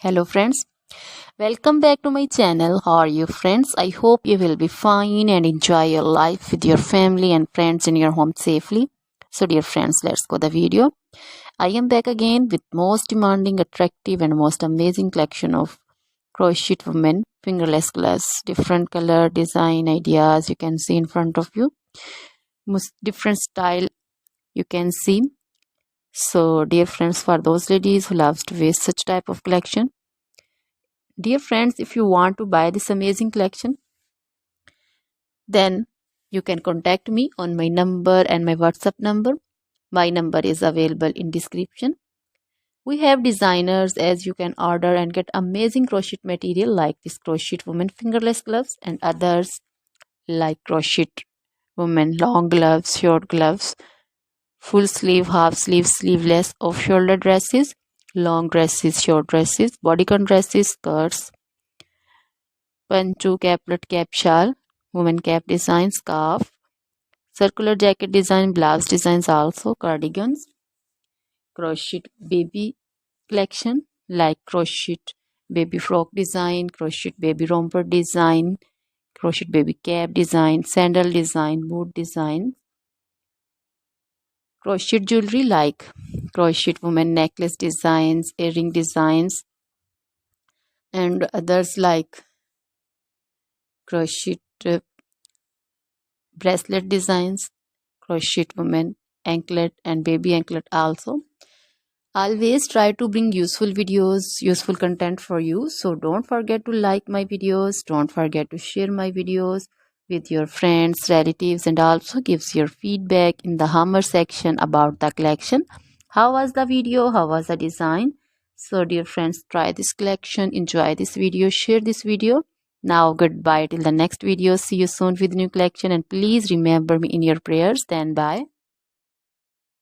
Hello friends, welcome back to my channel. How are you friends? I hope you will be fine and enjoy your life with your family and friends in your home safely. So dear friends, let's go the video. I am back again with most demanding, attractive and most amazing collection of crochet women fingerless gloves. Different color, design, ideas you can see in front of you. Most different style you can see. So dear friends, for those ladies who loves to wear such type of collection, dear friends, if you want to buy this amazing collection, then you can contact me on my number and my WhatsApp number. My number is available in description. We have designers as you can order and get amazing crochet material like this crochet woman fingerless gloves and others like crochet woman long gloves, short gloves, full sleeve, half sleeve, sleeveless, off shoulder dresses, long dresses, short dresses, bodycon dresses, skirts, pancho, caplet, cap shawl, woman cap design, scarf, circular jacket design, blouse designs, also cardigans, crochet baby collection like crochet baby frock design, crochet baby romper design, crochet baby cap design, sandal design, boot design, crochet jewelry like crochet woman necklace designs, earring designs, and others like crochet bracelet designs, crochet woman anklet and baby anklet also. Always try to bring useful videos, useful content for you. So don't forget to like my videos, don't forget to share my videos with your friends, relatives, and also gives your feedback in the hammer section about the collection. How was the video? How was the design? So dear friends, try this collection, enjoy this video, share this video. Now goodbye till the next video. See you soon with new collection, and please remember me in your prayers. Then bye.